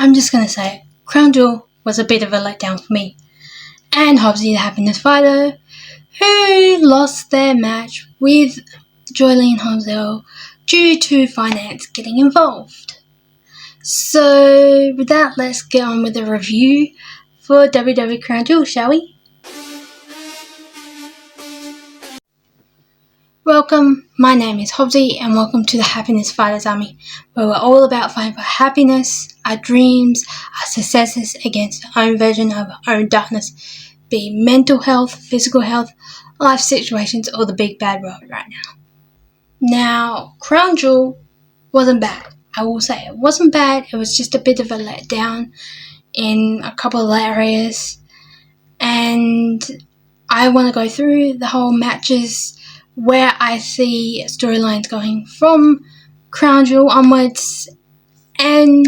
I'm just going to say it. Crown Jewel was a bit of a letdown for me. And Hobbsy, the Happiness Fighter, who lost their match with Joylene Hobzel due to finance getting involved. So with that, let's get on with the review for WWE Crown Jewel, shall we? Welcome, my name is Hobbsy and welcome to the Happiness Fighters Army, where we're all about fighting for happiness, our dreams, our successes against our own version of our own darkness, be it mental health, physical health, life situations, or the big bad world right now. Now, Crown Jewel wasn't bad. I will say it wasn't bad. It was just a bit of a letdown in a couple of areas, and I want to go through the whole matches where I see storylines going from Crown Jewel onwards, and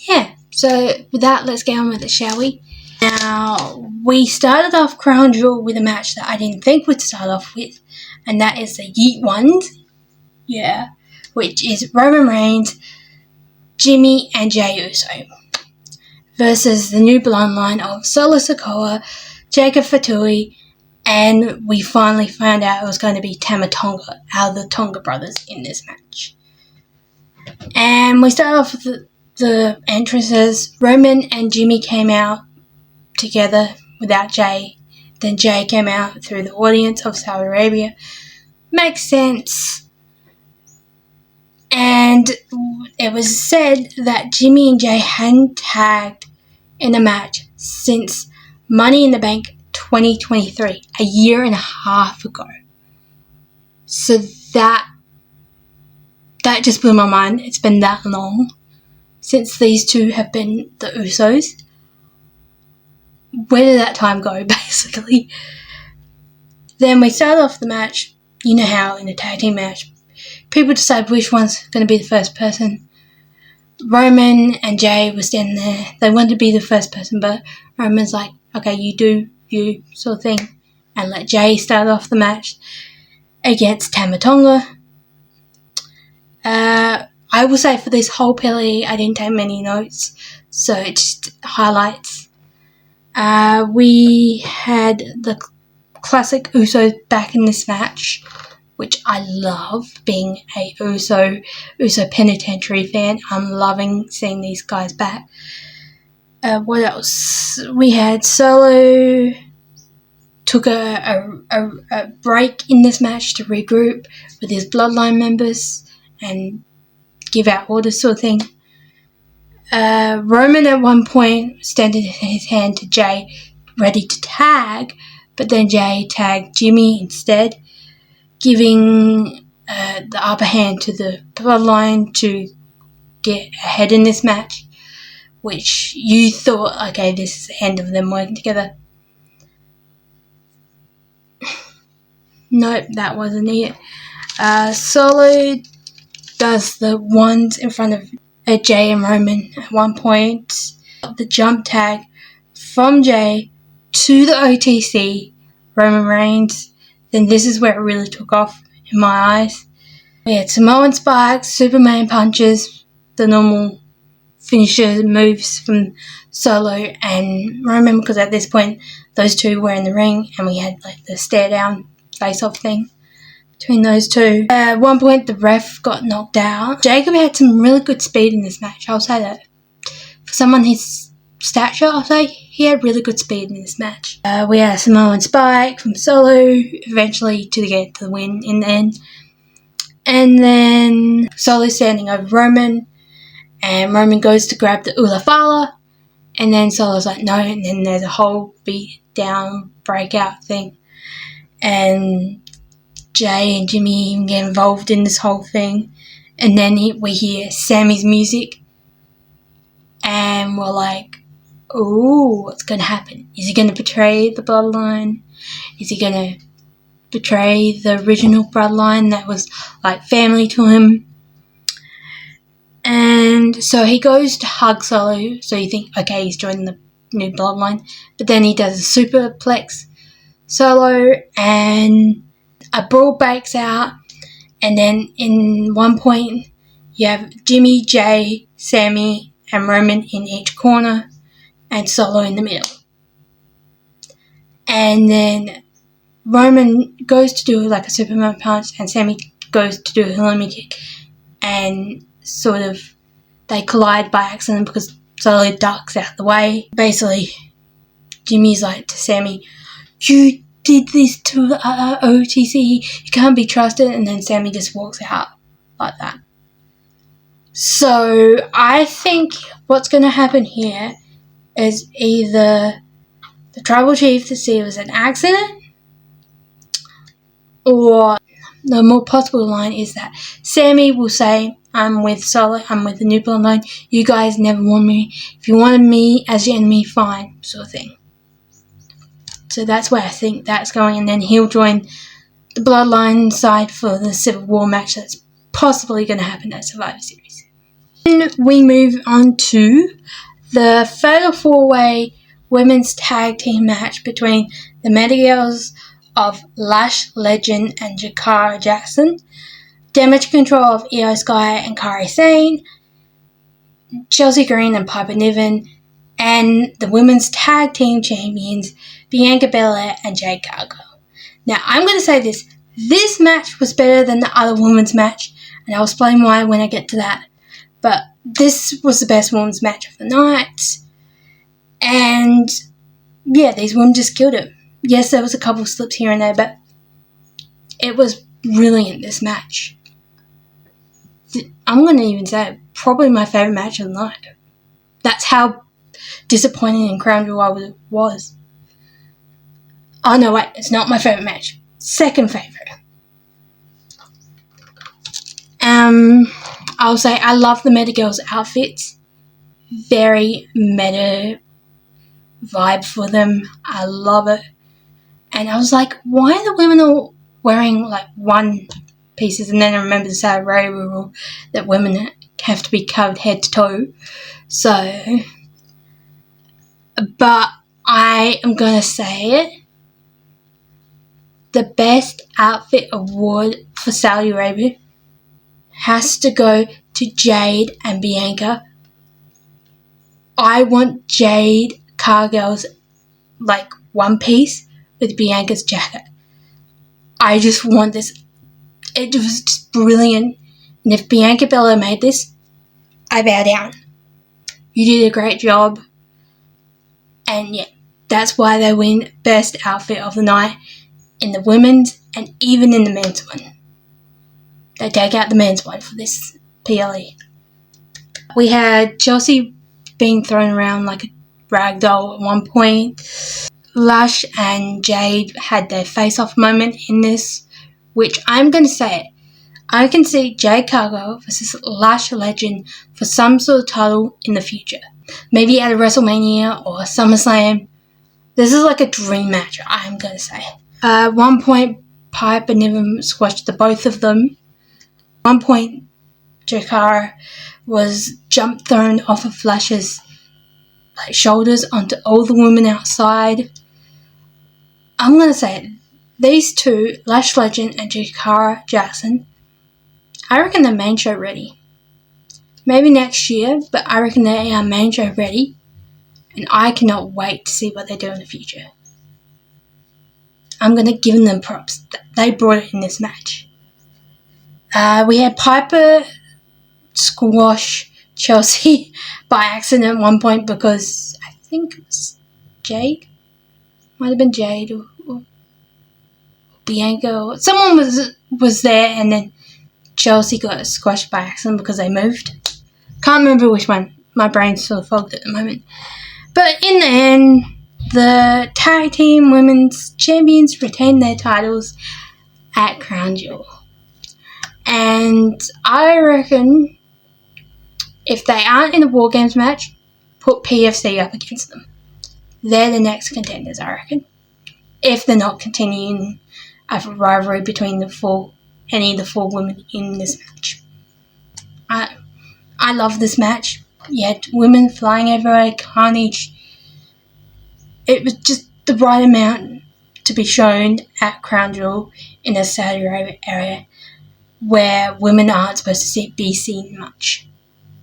yeah, so with that, let's get on with it, shall we? Now, we started off Crown Jewel with a match that I didn't think we'd start off with, and that is the Yeet Ones, which is Roman Reigns, Jimmy and Jey Uso versus the new bloodline of Solo Sikoa, Jacob Fatu, and we finally found out it was going to be Tama Tonga out of the Tonga brothers in this match. And we start off with the entrances. Roman and Jimmy came out together without Jey. Then Jey came out through the audience of Saudi Arabia. Makes sense. And it was said that Jimmy and Jey hadn't tagged in a match since Money in the Bank 2023, a year and a half ago. So that just blew my mind. It's been that long since these two have been the Usos. Where did that time go, basically? Then we started off the match. You know how in a tag team match, people decide which one's going to be the first person. Roman and Jey were standing there. They wanted to be the first person, but Roman's like, okay, you do you sort of thing, and let Jey start off the match against Tama Tonga. I will say for this whole PLE, I didn't take many notes, so it just highlights. We had the classic Usos back in this match, which I love, being a Uso Penitentiary fan. I'm loving seeing these guys back. What else? We had Solo took a break in this match to regroup with his bloodline members and give out orders, sort of thing. Roman at one point extended his hand to Jey, ready to tag, but then Jey tagged Jimmy instead, giving the upper hand to the bloodline to get ahead in this match, which you thought, okay, this is the end of them working together. Nope, that wasn't it. Solo does the ones in front of Jey and Roman at one point. The jump tag from Jey to the OTC, Roman Reigns. Then this is where it really took off in my eyes. We had Samoan spikes, Superman punches, the normal finisher moves from Solo and Roman, because at this point those two were in the ring and we had like the stare down face off thing between those two. At one point the ref got knocked out. Jacob had some really good speed in this match, I'll say that. For someone his stature, I'll say he had really good speed in this match. We had a Samoan spike from Solo, eventually to get the win in the end. And then Solo standing over Roman, and Roman goes to grab the Ula Fala, and then Solo's like, no, and then there's a whole beat down, breakout thing. And Jey and Jimmy even get involved in this whole thing. And then we hear Sammy's music, and we're like, ooh, what's going to happen? Is he going to betray the bloodline? Is he going to betray the original bloodline that was like family to him? And so he goes to hug Solo, so you think, okay, he's joining the new bloodline. But then he does a superplex Solo, and a brawl breaks out. And then in one point, you have Jimmy, Jey, Sammy, and Roman in each corner, and Solo in the middle. And then Roman goes to do like a Superman punch, and Sami goes to do a Halloumi kick, and sort of they collide by accident because Solo ducks out the way. Basically, Jimmy's like to Sami, "You did this to OTC, you can't be trusted," and then Sami just walks out like that. So I think what's going to happen here is either the Tribal Chief to see it was an accident, or the more possible line is that Sami will say, "I'm with Solo, I'm with the New Bloodline, you guys never want me, if you wanted me as your enemy, fine," sort of thing. So that's where I think that's going, and then he'll join the Bloodline side for the Civil War match that's possibly going to happen at Survivor Series. Then we move on to the Fatal 4-Way Women's Tag Team match between the Medigirls of Lash Legend and Jakara Jackson, Damage Control of Io Sky and Kairi Sane, Chelsea Green and Piper Niven, and the Women's Tag Team Champions Bianca Belair and Jade Cargill. Now, I'm going to say this match was better than the other women's match, and I'll explain why when I get to that. But this was the best women's match of the night, and yeah, these women just killed it. Yes, there was a couple slips here and there, but it was brilliant, this match. I'm going to even say probably my favourite match of the night. That's how disappointing in Crown Jewel I was. Oh no, wait, it's not my favourite match. Second favourite. I'll say I love the Medigirls outfits. Very meta vibe for them. I love it. And I was like, why are the women all wearing like one pieces? And then I remember the Saudi Arabia rule that women have to be covered head to toe. So, but I am going to say it. The best outfit award for Saudi Arabia has to go to Jade and Bianca. I want Jade Cargill's like one piece with Bianca's jacket. I just want this. It was just brilliant. And if Bianca Belair made this, I bow down. You did a great job. And yeah, that's why they win best outfit of the night in the women's and even in the men's one. They take out the men's one for this PLE. We had Chelsea being thrown around like a rag doll at one point. Lash and Jade had their face-off moment in this, which I'm going to say it. I can see Jade Cargill versus Lash Legend for some sort of title in the future. Maybe at a WrestleMania or SummerSlam. This is like a dream match, I'm going to say. At one point, Piper Niven squashed the both of them. At one point, Jakara was jump thrown off of Lash's shoulders onto all the women outside. I'm going to say it. These two, Lash Legend and Jakara Jackson, I reckon they're main show ready. Maybe next year, but I reckon they are main show ready. And I cannot wait to see what they do in the future. I'm going to give them props. They brought it in this match. We had Piper squash Chelsea by accident at one point because I think it was Jade. Might have been Jade or Bianca. Or someone was there, and then Chelsea got squashed by accident because they moved. Can't remember which one. My brain's sort of fogged at the moment. But in the end, the tag team women's champions retained their titles at Crown Jewel. And I reckon if they aren't in a War Games match, put PFC up against them. They're the next contenders, I reckon. If they're not continuing a rivalry between any of the four women in this match. I love this match. You had women flying everywhere, carnage. It was just the right amount to be shown at Crown Jewel in the Saudi Arabia area where women aren't supposed to be seen much.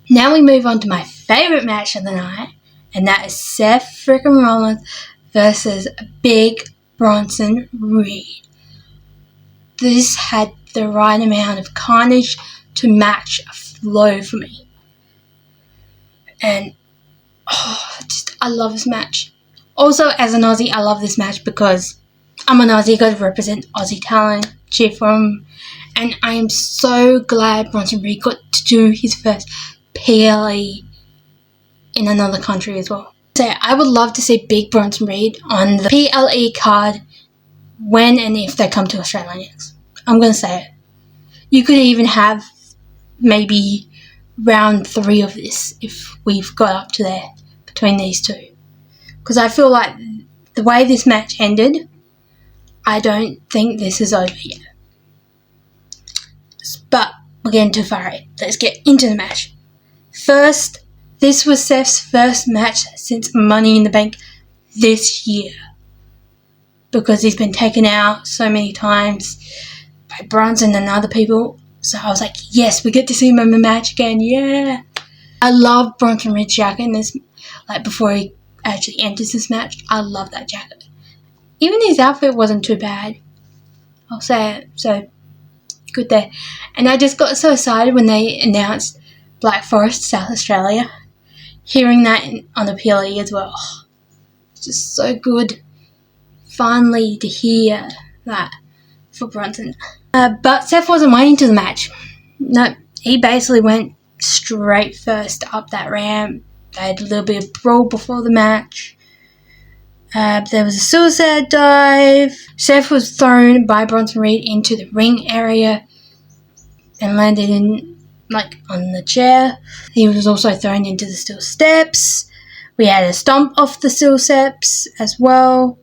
Now we move on to my favourite match of the night, and that is Seth freaking Rollins versus Big Bronson Reed. This had the right amount of carnage to match a flow for me. And I love this match. Also, as an Aussie, I love this match because I'm an Aussie, got to represent Aussie talent, cheer for him. And I am so glad Bronson Reed got to do his first PLE in another country as well. So I would love to see Big Bronson Reed on the PLE card when and if they come to Australia next. I'm going to say it. You could even have maybe round 3 of this if we've got up to there between these two. Because I feel like the way this match ended, I don't think this is over yet. But we're getting too far ahead. Let's get into the match. First, this was Seth's first match since Money in the Bank this year. Because he's been taken out so many times by Bronson and other people. So I was like, yes, we get to see him in the match again, yeah. I love Bronson Reed's jacket in this, like before he actually enters this match. I love that jacket. Even his outfit wasn't too bad. I'll say it, so good there. And I just got so excited when they announced Black Forest, South Australia. Hearing that on the PLE as well. It's just so good. Finally to hear that for Bronson. But Seth wasn't waiting to the match. No, he basically went straight first up that ramp. They had a little bit of brawl before the match. There was a suicide dive. Seth was thrown by Bronson Reed into the ring area and landed on the chair. He was also thrown into the steel steps. We had a stomp off the steel steps as well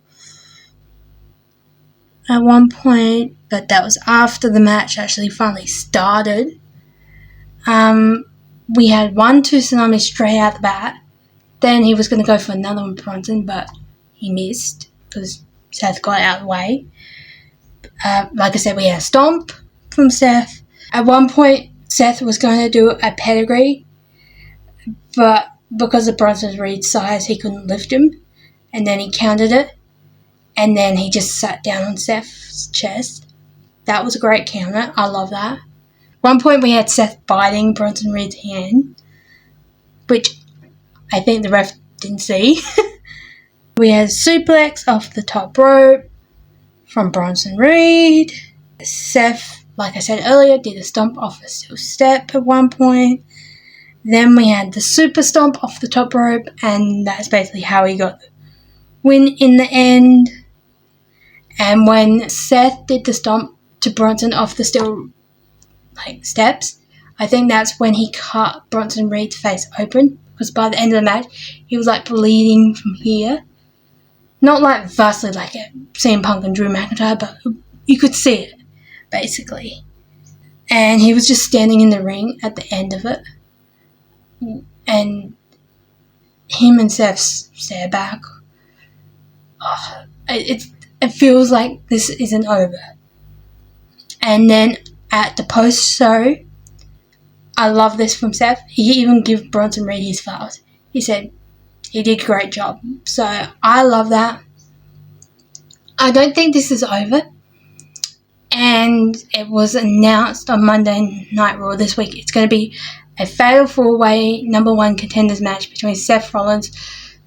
at one point, but that was after the match actually finally started. We had 1-2 tsunami straight out the bat. Then he was going to go for another one, Bronson, but he missed because Seth got out of the way. Like I said, we had a stomp from Seth. At one point, Seth was going to do a pedigree, but because of Bronson Reed's size, he couldn't lift him. And then he countered it. And then he just sat down on Seth's chest. That was a great counter. I love that. One point we had Seth biting Bronson Reed's hand, which I think the ref didn't see. We had a suplex off the top rope from Bronson Reed. Seth, like I said earlier, did a stomp off a steel step at one point. Then we had the super stomp off the top rope, and that's basically how he got the win in the end. And when Seth did the stomp to Bronson off the steel steps, I think that's when he cut Bronson Reed's face open, because by the end of the match, he was bleeding from here. Not vastly like a CM Punk and Drew McIntyre, but you could see it, basically. And he was just standing in the ring at the end of it. And him and Seth stare back. Oh, it feels like this isn't over. And then at the post-show, I love this from Seth. He even gave Bronson Reed his flowers. He said he did a great job. So I love that. I don't think this is over. And it was announced on Monday Night Raw this week. It's going to be a fatal 4-way number 1 contenders match between Seth Rollins,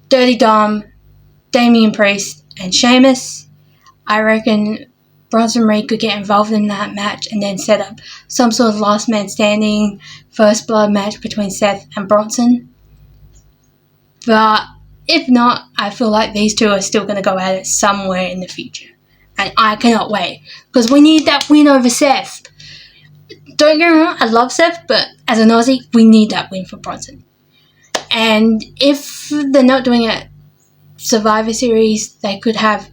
Dirty Dom, Damian Priest, and Sheamus. I reckon Bronson Reed could get involved in that match and then set up some sort of last man standing, first blood match between Seth and Bronson. But if not, I feel like these two are still going to go at it somewhere in the future. And I cannot wait, because we need that win over Seth. Don't get me wrong, I love Seth, but as an Aussie, we need that win for Bronson. And if they're not doing a Survivor Series, they could have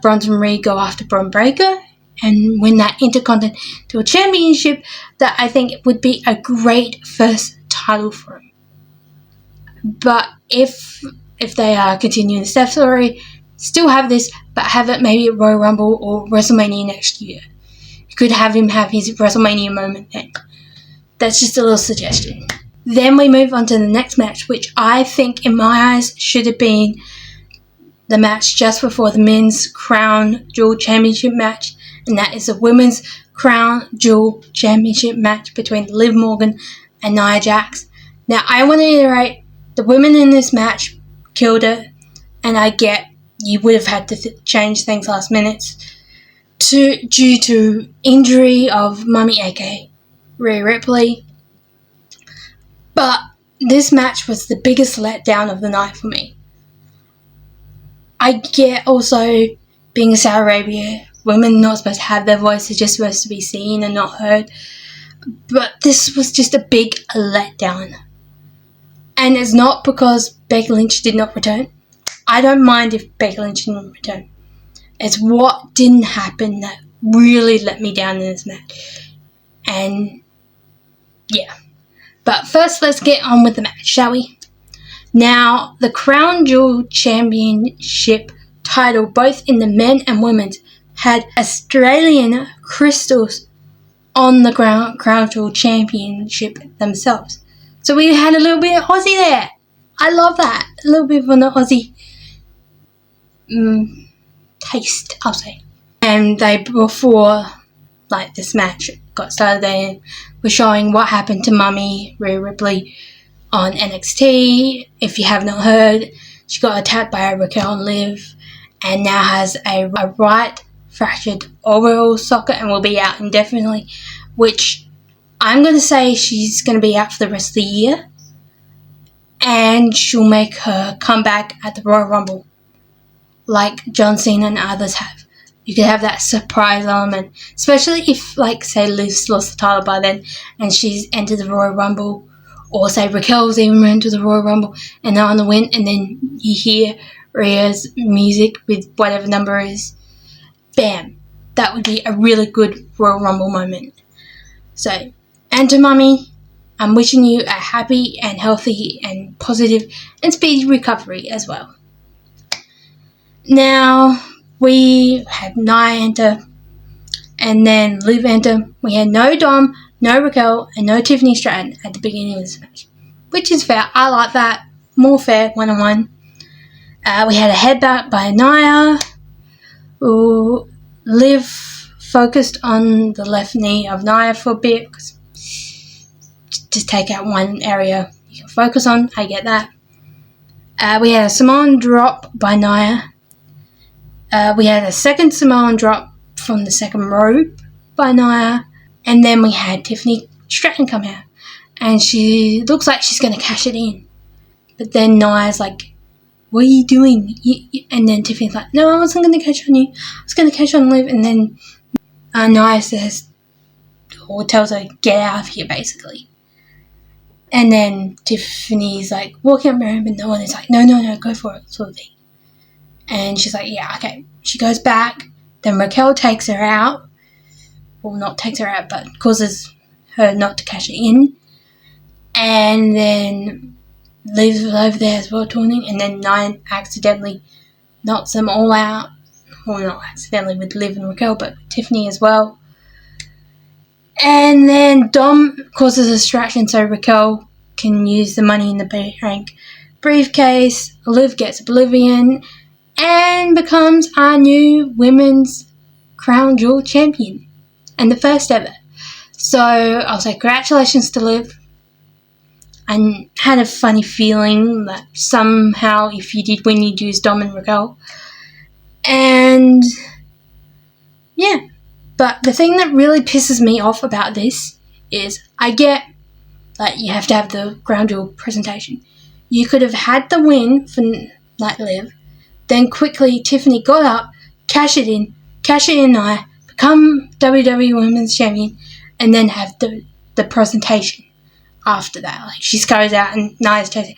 Bronson Reed go after Bron Breakker and win that Intercontinental Championship. That I think would be a great first title for him. But if they are continuing the Seth story, still have this, but have it maybe at Royal Rumble or WrestleMania next year. You could have him have his WrestleMania moment then. That's just a little suggestion. Then we move on to the next match, which I think in my eyes should have been the match just before the men's Crown Jewel Championship match, and that is the women's Crown Jewel Championship match between Liv Morgan and Nia Jax. Now, I want to reiterate, the women in this match killed it, and I get you would have had to change things last minute due to injury of Mummy, aka Rhea Ripley. But this match was the biggest letdown of the night for me. I get also, being in Saudi Arabia, women are not supposed to have their voice, they're just supposed to be seen and not heard. But this was just a big letdown. And it's not because Becky Lynch did not return. I don't mind if Becky Lynch didn't return. It's what didn't happen that really let me down in this match. And yeah. But first, let's get on with the match, shall we? Now, the Crown Jewel Championship title, both in the men and women's, had Australian crystals on the Crown Jewel Championship themselves. So we had a little bit of Aussie there. I love that. A little bit of an Aussie taste, I'll say. And before this match got started, they were showing what happened to Mummy, Rhea Ripley, on NXT. If you have not heard, she got attacked by Raquel and Liv, and now has a right fractured orbital socket and will be out indefinitely, which I'm going to say she's going to be out for the rest of the year, and she'll make her comeback at the Royal Rumble like John Cena and others have. You could have that surprise element, especially if, say, Liv's lost the title by then and she's entered the Royal Rumble, or say Raquel's even entered the Royal Rumble and they're on the win, and then you hear Rhea's music with whatever number is. Bam. That would be a really good Royal Rumble moment. So, and to Mummy, I'm wishing you a happy and healthy and positive and speedy recovery as well. Now, we had Nia enter, and then Liv enter. We had no Dom, no Raquel, and no Tiffany Stratton at the beginning of this match, which is fair. I like that. More fair, one-on-one. We had a headbutt by Nia. Liv focused on the left knee of Nia for a bit, because just take out one area you can focus on. I get that. We had a Samoan drop by Nia. We had a second Samoan drop from the second rope by Nia. And then we had Tiffany Stratton come out. And she looks like she's going to cash it in. But then Nia's like, what are you doing? And then Tiffany's like, no, I wasn't going to catch on you. I was going to catch on Liv. And then Nia says, or tells her, get out of here, basically. And then Tiffany's like walking up behind, but no one is like, no, go for it, sort of thing. And she's like, yeah, okay. She goes back. Then Raquel takes her out. Well, not takes her out, but causes her not to cash it in. And then Liv's over there as well, taunting. And then Nia accidentally knocks them all out. Well, not accidentally with Liv and Raquel, but with Tiffany as well. And then Dom causes a distraction so Raquel can use the Money in the Bank briefcase. Liv gets Oblivion and becomes our new women's Crown Jewel champion. And the first ever. So I'll say congratulations to Liv. I had a funny feeling that somehow if you did win, you'd use Dom and Raquel. And yeah. But the thing that really pisses me off about this is I get that you have to have the Crown Jewel presentation. You could have had the win for Liv, then quickly Tiffany got up, cash it in Nia, become WWE Women's Champion, and then have the presentation after that. Like she goes out and Nia's chasing.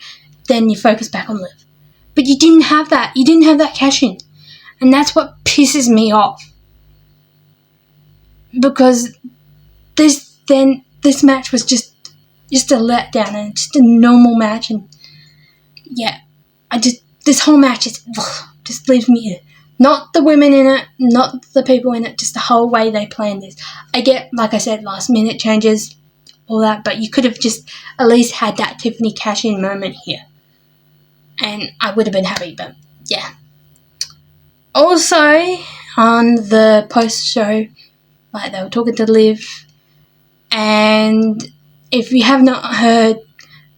Then you focus back on Liv. But you didn't have that. You didn't have that cash in. And that's what pisses me off. Because this match was just a letdown and just a normal match, and yeah, this whole match just leaves me, not the women in it, not the people in it, just the whole way they planned this. I get, like I said, last minute changes, all that, but you could have just at least had that Tiffany cash-in moment here. And I would have been happy, but yeah. Also, on the post-show, like, they were talking to Liv, and if you have not heard,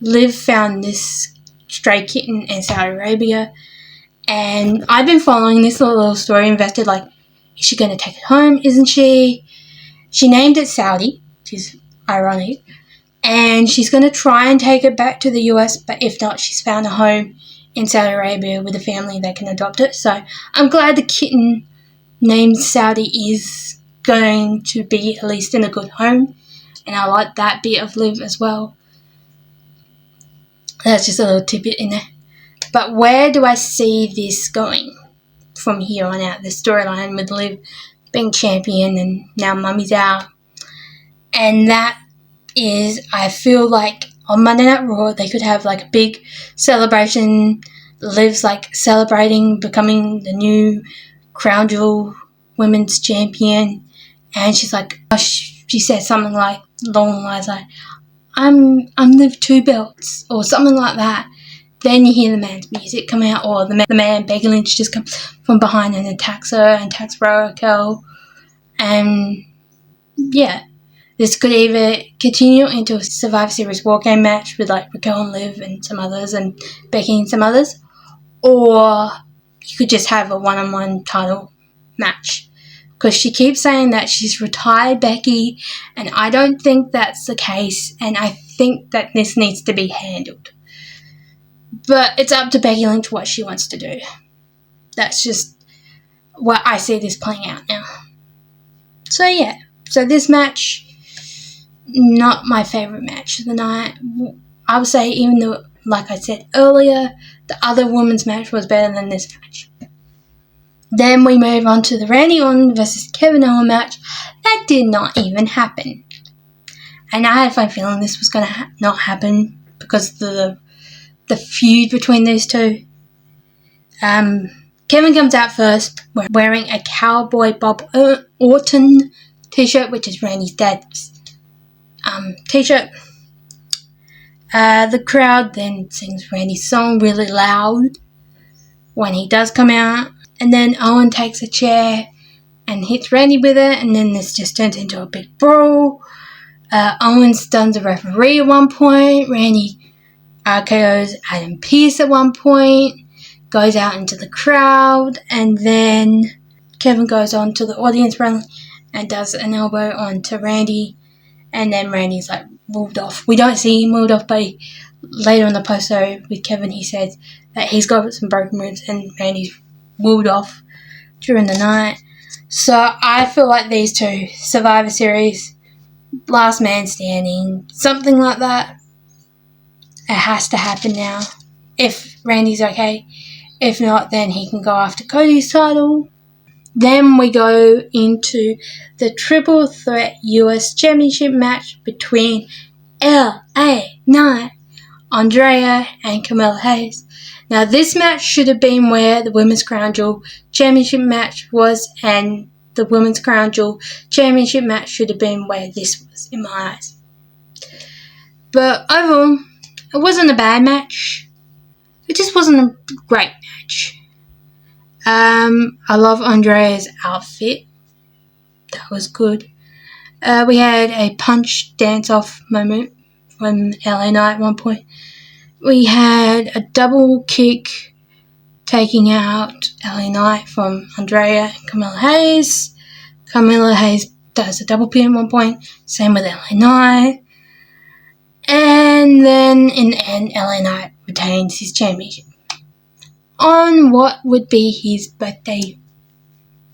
Liv found this stray kitten in Saudi Arabia, and I've been following this little story, invested, like, is she going to take it home, isn't she? She named it Saudi, which is ironic, and she's going to try and take it back to the US, but if not, she's found a home in Saudi Arabia with a family that can adopt it. So I'm glad the kitten named Saudi is going to be at least in a good home, and I like that bit of Liv as well. That's just a little tidbit in there. But where do I see this going from here on out? The storyline with Liv being champion and now Mummy's out. And that is, I feel like on Monday Night Raw, they could have like a big celebration. Liv's like celebrating becoming the new Crown Jewel Women's Champion. And she's like, she said something like, along the lines like, I'm Liv Two Belts, or something like that. Then you hear the man's music come out, or the man, Becky Lynch, just comes from behind and attacks her and attacks Raquel. And yeah, this could either continue into a Survivor Series War Game match with like Raquel and Liv and some others and Becky and some others, or you could just have a one-on-one title match. Because she keeps saying that she's retired Becky, and I don't think that's the case, and I think that this needs to be handled. But it's up to Becky Lynch what she wants to do. That's just what I see this playing out now. So yeah, so this match, not my favourite match of the night. I would say, even though, like I said earlier, the other women's match was better than this match. Then we move on to the Randy Orton versus Kevin Owens match. That did not even happen. And I had a funny feeling this was going to not happen because of the feud between these two. Kevin comes out first wearing a Cowboy Bob Orton t-shirt, which is Randy's dad's t-shirt. The crowd then sings Randy's song really loud when he does come out. And then Owen takes a chair and hits Randy with it, and then this just turns into a big brawl. Owen stuns a referee at one point. Randy RKOs Adam Pearce at one point, goes out into the crowd, and then Kevin goes on to the audience friendly and does an elbow onto Randy, and then Randy's like moved off. We don't see him moved off, but later in the post-show with Kevin, he says that he's got some broken ribs and Randy's wooed off during the night. So I feel like these two, Survivor Series, Last Man Standing, something like that, it has to happen now. If Randy's okay. If not, then he can go after Cody's title. Then we go into the Triple Threat US Championship match between LA Knight, Andrea, and Carmella Hayes. Now, this match should have been where the Women's Crown Jewel Championship match was, and the Women's Crown Jewel Championship match should have been where this was, in my eyes. But overall, it wasn't a bad match. It just wasn't a great match. I love Andrea's outfit. That was good. We had a punch dance-off moment from LA Knight at one point. We had a double kick taking out LA Knight from Andrea and Carmella Hayes. Carmella Hayes does a double pin at one point. Same with LA Knight. And then in the end, LA Knight retains his championship on what would be his birthday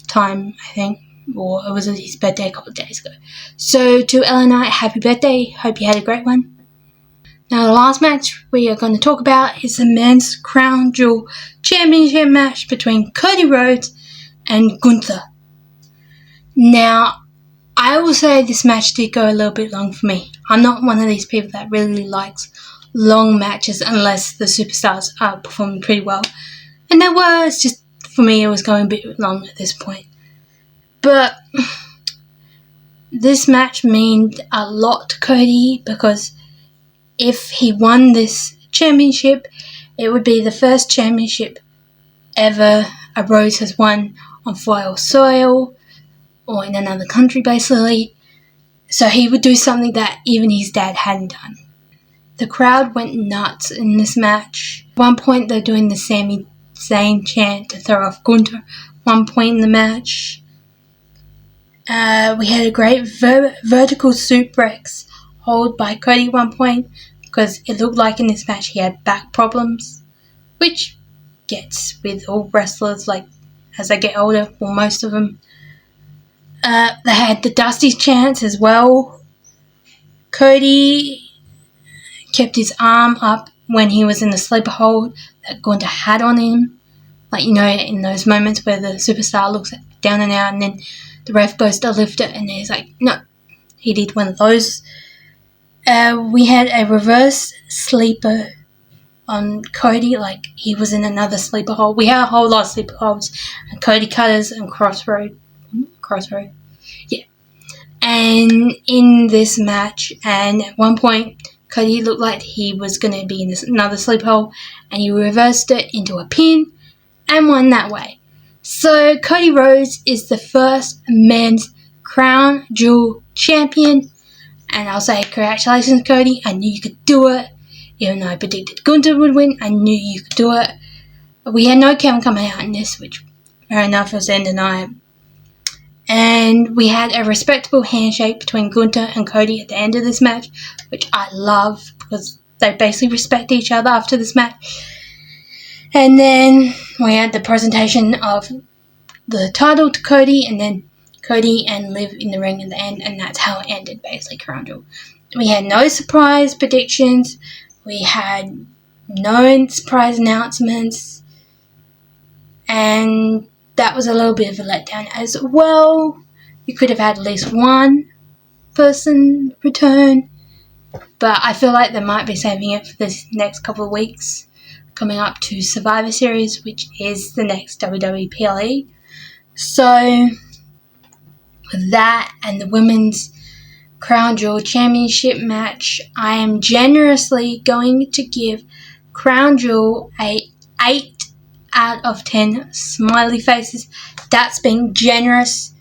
time, I think. Or it was his birthday a couple of days ago. So to LA Knight, happy birthday. Hope you had a great one. Now, the last match we are going to talk about is the Men's Crown Jewel Championship match between Cody Rhodes and Gunther. Now, I will say this match did go a little bit long for me. I'm not one of these people that really likes long matches unless the superstars are performing pretty well. And they were, it's just, for me, it was going a bit long at this point. But this match meant a lot to Cody because if he won this championship, it would be the first championship ever a Rose has won on foil soil or in another country, basically. So he would do something that even his dad hadn't done. The crowd went nuts in this match. At one point, they're doing the Sami Zayn chant to throw off Gunther. At one point in the match, we had a great vertical suplex hold by Cody at one point because it looked like in this match he had back problems, which gets with all wrestlers, like, as they get older, or most of them. They had the Dusty chants as well. Cody kept his arm up when he was in the sleeper hold that Gunther had on him. Like, you know, in those moments where the superstar looks down and out and then the ref goes to lift it and he's like, no. He did one of those. We had a reverse sleeper on Cody, like he was in another sleeper hold. We had a whole lot of sleeper holds. And Cody Cutters and Crossroad. Yeah. And in this match, and at one point, Cody looked like he was going to be in another sleeper hold, and he reversed it into a pin and won that way. So Cody Rhodes is the first men's crown jewel champion, and I'll say congratulations, Cody. I knew you could do it. Even though I predicted Gunther would win, I knew you could do it. We had no Kevin coming out in this, which, fair enough, was the end of the night. And we had a respectable handshake between Gunther and Cody at the end of this match, which I love because they basically respect each other after this match. And then we had the presentation of the title to Cody, and then Cody and Liv in the ring at the end, and that's how it ended, basically, Crown Jewel. We had no surprise predictions. We had no surprise announcements, and that was a little bit of a letdown as well. You could have had at least one person return, but I feel like they might be saving it for this next couple of weeks coming up to Survivor Series, which is the next WWE PLE. So, with that and the Women's Crown Jewel Championship match, I am generously going to give Crown Jewel a 8 out of 10 smiley faces. That's being generous.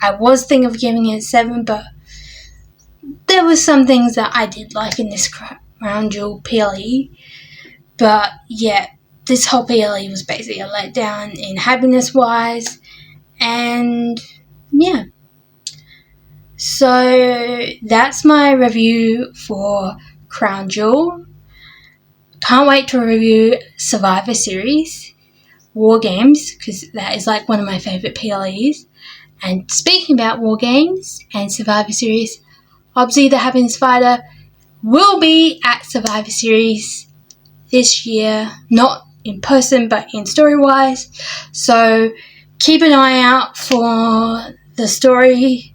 I was thinking of giving it 7, but there were some things that I did like in this Crown Jewel PLE. But yeah, this whole PLE was basically a letdown in happiness-wise. And yeah. So that's my review for Crown Jewel. Can't wait to review Survivor Series, War Games, because that is like one of my favourite PLEs. And speaking about War Games and Survivor Series, Hobbsy the Happiness Fighter will be at Survivor Series this year, not in person but in story-wise. So keep an eye out for the story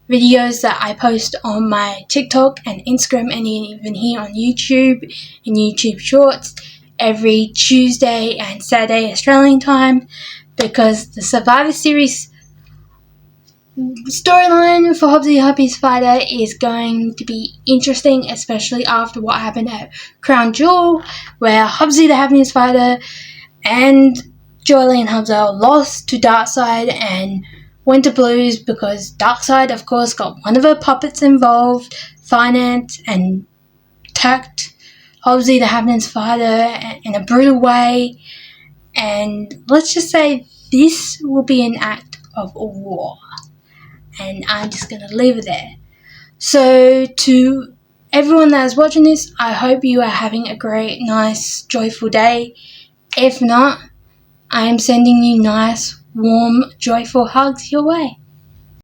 videos that I post on my TikTok and Instagram, and even here on YouTube and YouTube Shorts every Tuesday and Saturday Australian time, because the Survivor Series storyline for Hobbsy the Happiness Fighter is going to be interesting, especially after what happened at Crown Jewel, where Hobbsy the Happiness Fighter and Joylene Hubzell lost to Darkseid and Winter Blues because Darkseid, of course, got one of her puppets involved, financed and attacked Hobbsy the Happiness Fighter in a brutal way. And let's just say this will be an act of war. And I'm just going to leave it there. So to everyone that is watching this, I hope you are having a great, nice, joyful day. If not, I am sending you nice, warm, joyful hugs your way.